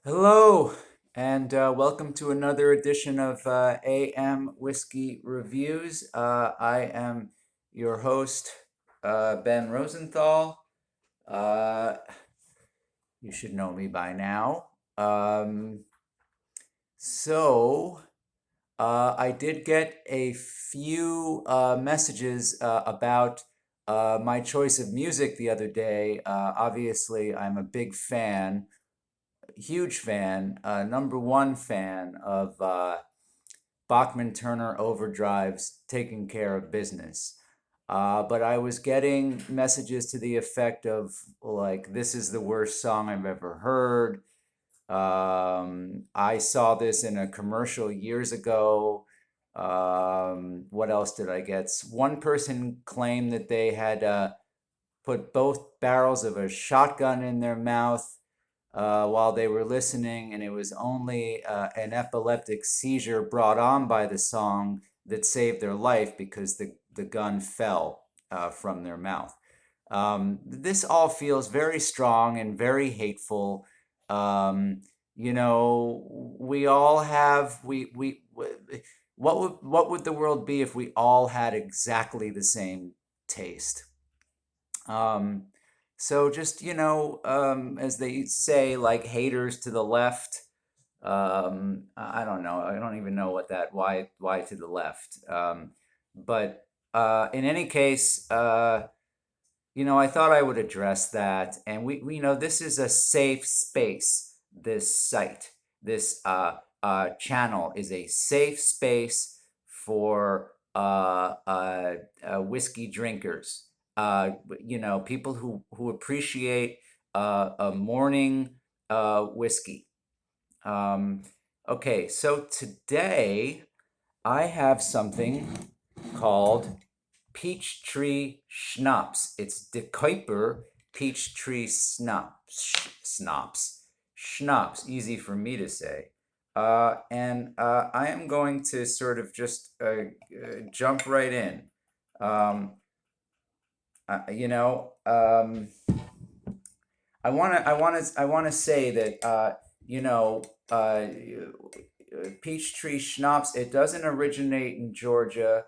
Hello, and welcome to another edition of AM Whiskey Reviews. I am your host, Ben Rosenthal. Uh, you should know me by now. Um, so, I did get a few messages about my choice of music the other day. Obviously, I'm a big fan, huge fan, number one fan of Bachman Turner Overdrive's Taking Care of Business. But I was getting messages to the effect of, like, this is the worst song I've ever heard. I saw this in a commercial years ago. What else did I get? One person claimed that they had put both barrels of a shotgun in their mouth while they were listening, and it was only an epileptic seizure brought on by the song that saved their life because the gun fell from their mouth. This all feels very strong and very hateful. Um, we all have what would the world be if we all had exactly the same taste? Um, so just, as they say, like haters to the left. I don't know. I don't even know what that why to the left. But in any case, I thought I would address that. And this is a safe space. This site, this channel is a safe space for whiskey drinkers. People who appreciate a morning whiskey. Um, okay, so today I have something called Peachtree Schnapps. It's De Kuiper Peachtree Schnapps. Schnapps, easy for me to say. And I am going to sort of just jump right in. Um, you know, I wanna say that you know, uh, Peachtree Schnapps. It doesn't originate in Georgia,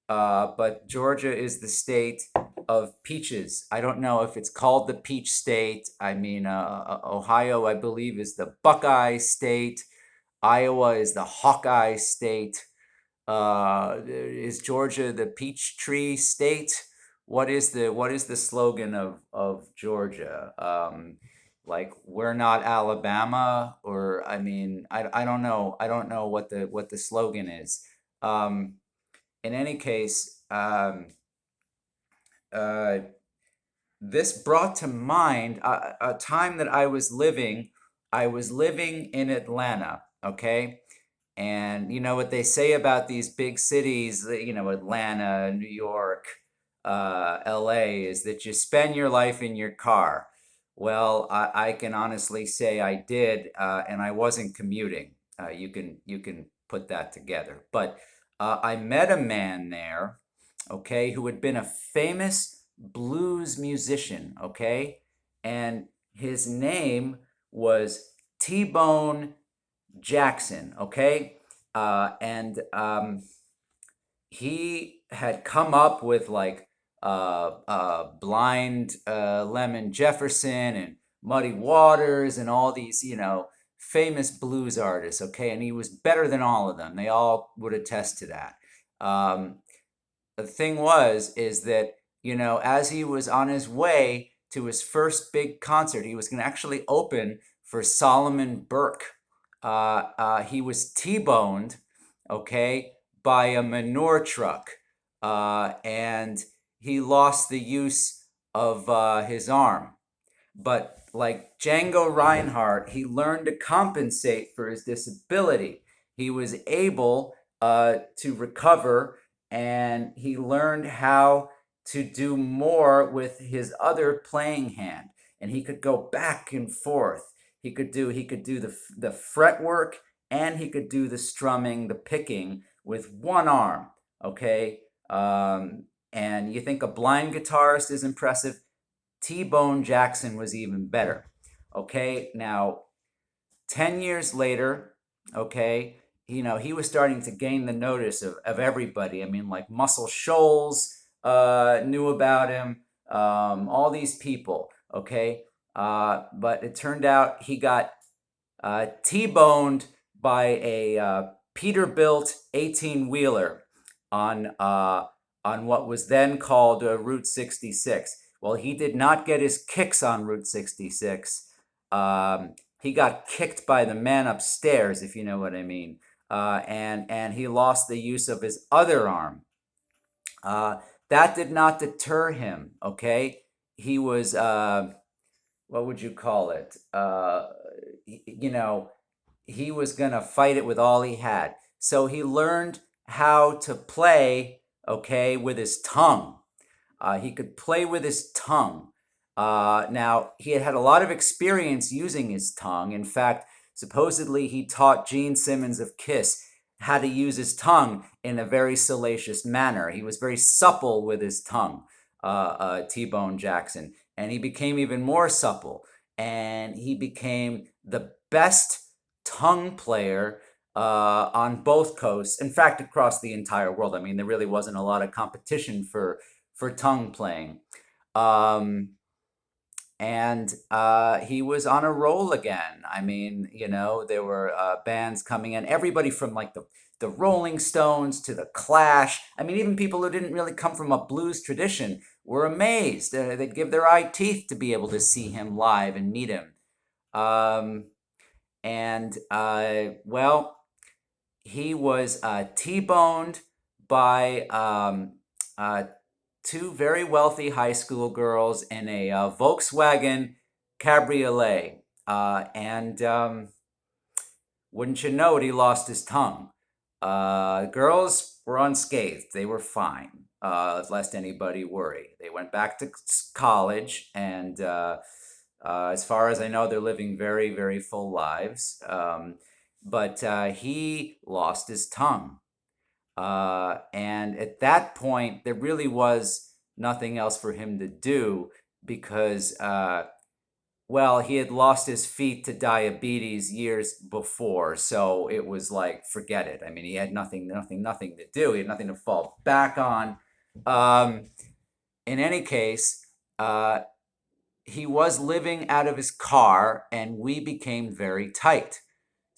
but Georgia is the state of peaches. I don't know if it's called the Peach State. I mean, Ohio, I believe, is the Buckeye State. Iowa is the Hawkeye State. Is Georgia the Peachtree State? What is the slogan of Georgia? Like, we're not Alabama, or I mean, I don't know. I don't know what the slogan is. Um, in any case, uh, this brought to mind a time that I was living. I was living in Atlanta. Okay. And you know what they say about these big cities, Atlanta, New York, LA, is that you spend your life in your car. Well, I can honestly say I did, and I wasn't commuting. You can put that together. But I met a man there, okay, who had been a famous blues musician, okay, and his name was T-Bone Jackson, okay? And he had come up with like Blind Lemon Jefferson and Muddy Waters and all these, famous blues artists, okay? And he was better than all of them. They all would attest to that. Um, the thing is that, as he was on his way to his first big concert, he was going to actually open for Solomon Burke. He was T-boned, okay, by a manure truck, and he lost the use of his arm. But like Django Reinhardt, he learned to compensate for his disability. He was able to recover, and he learned how to do more with his other playing hand. And he could go back and forth. He could do the fretwork, and he could do the strumming, the picking with one arm. Okay. And you think a blind guitarist is impressive? T-Bone Jackson was even better. Okay, now 10 years later, okay, he was starting to gain the notice of everybody. I mean, like Muscle Shoals knew about him, all these people, okay? But it turned out he got T-boned by a Peterbilt 18-wheeler on what was then called Route 66. Well, he did not get his kicks on Route 66. He got kicked by the man upstairs, if you know what I mean, and he lost the use of his other arm. Uh, that did not deter him. Okay, he was what would you call it? You know, he was going to fight it with all he had. So he learned how to play, okay, with his tongue. He could play with his tongue. Now, he had a lot of experience using his tongue. In fact, supposedly he taught Gene Simmons of Kiss how to use his tongue in a very salacious manner. He was very supple with his tongue, T-Bone Jackson. And he became even more supple. And he became the best tongue player on both coasts. In fact, across the entire world. I mean, there really wasn't a lot of competition for tongue playing. And he was on a roll again. I mean, there were bands coming in, everybody from like the Rolling Stones to the Clash. I mean, even people who didn't really come from a blues tradition were amazed. They'd give their eye teeth to be able to see him live and meet him. Well, he was T-boned by two very wealthy high school girls in a Volkswagen Cabriolet. And wouldn't you know it, he lost his tongue. Girls were unscathed. They were fine, lest anybody worry. They went back to college, and as far as I know, they're living very, very full lives. But he lost his tongue. And at that point, there really was nothing else for him to do because, well, he had lost his feet to diabetes years before. So it was like, forget it. I mean, he had nothing to do. He had nothing to fall back on. In any case, he was living out of his car, and we became very tight.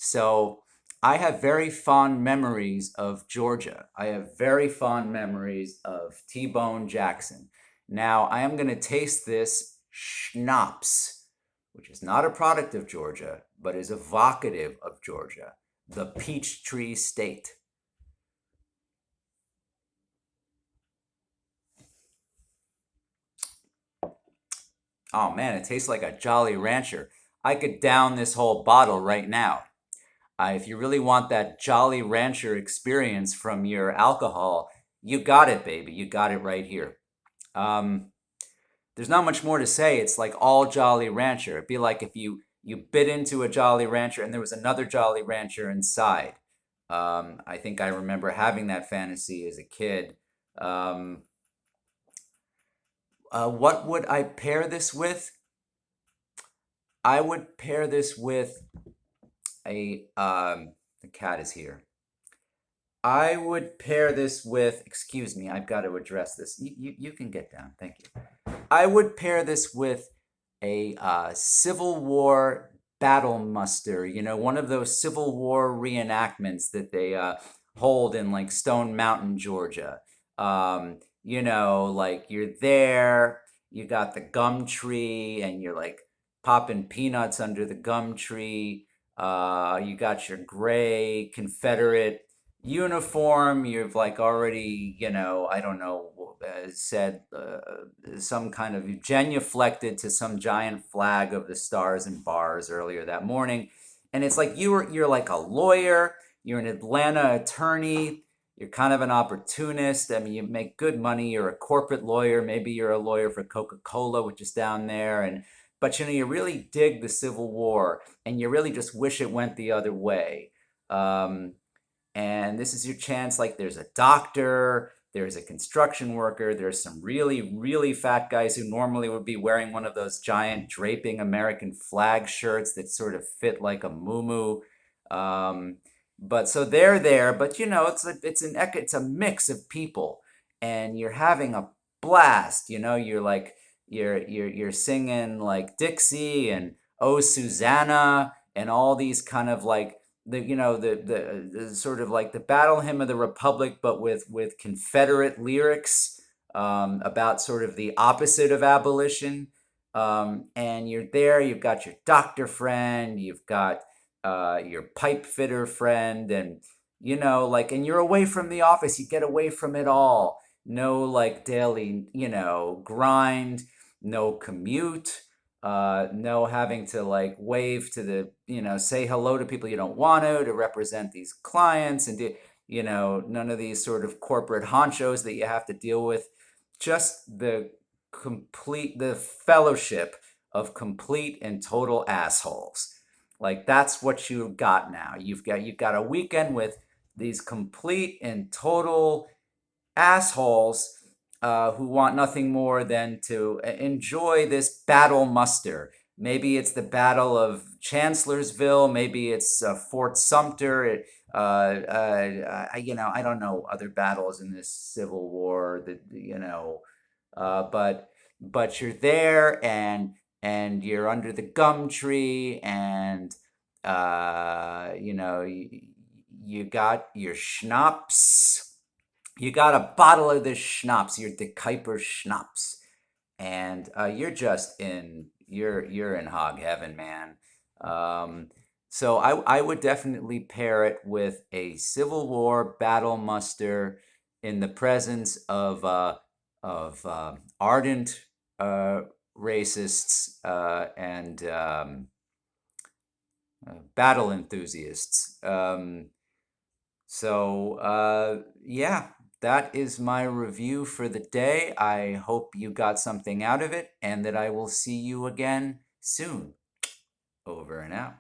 So I have very fond memories of Georgia. I have very fond memories of T-Bone Jackson. Now, I am going to taste this schnapps, which is not a product of Georgia, but is evocative of Georgia, the Peachtree State. Oh man, it tastes like a Jolly Rancher. I could down this whole bottle right now. If you really want that Jolly Rancher experience from your alcohol, you got it, baby. You got it right here. Um, there's not much more to say. It's like all Jolly Rancher. It'd be like if you bit into a Jolly Rancher and there was another Jolly Rancher inside. I think I remember having that fantasy as a kid. Um, what would I pair this with? I would pair this with the cat is here. I would pair this with, excuse me, I've got to address this. You can get down. Thank you. I would pair this with a Civil War battle muster, one of those Civil War reenactments that they hold in like Stone Mountain, Georgia. Like you're there, you got the gum tree, and you're like popping peanuts under the gum tree. You got your gray Confederate uniform. You've like already, I don't know, said some kind of genuflected to some giant flag of the stars and bars earlier that morning. And it's like you're like a lawyer, you're an Atlanta attorney, you're kind of an opportunist. I mean, you make good money, you're a corporate lawyer, maybe you're a lawyer for Coca-Cola, which is down there, but you really dig the Civil War and you really just wish it went the other way. And this is your chance. Like there's a doctor, there's a construction worker, there's some really, really fat guys who normally would be wearing one of those giant draping American flag shirts that sort of fit like a muumuu. Um, but so they're there, but it's a mix of people, and you're having a blast. You're like you're singing like Dixie and Oh Susanna and all these kind of like the sort of like the battle hymn of the Republic, but with Confederate lyrics about sort of the opposite of abolition. And you're there. You've got your doctor friend. You've got your pipe fitter friend, and and you're away from the office. You get away from it all. No like daily grind. No commute, no having to like wave to say hello to people you don't want to represent these clients, and none of these sort of corporate honchos that you have to deal with. Just the fellowship of complete and total assholes. Like that's what you got now. You've got a weekend with these complete and total assholes who want nothing more than to enjoy this battle muster. Maybe it's the Battle of Chancellorsville. Maybe it's Fort Sumter. I don't know other battles in this Civil War but you're there, and you're under the gum tree, and you got your schnapps. You got a bottle of this schnapps, your De Kuyper schnapps, and you're in hog heaven, man. Um, so I would definitely pair it with a Civil War battle muster in the presence of ardent uh, racists and battle enthusiasts. Yeah, that is my review for the day. I hope you got something out of it, and that I will see you again soon. Over and out.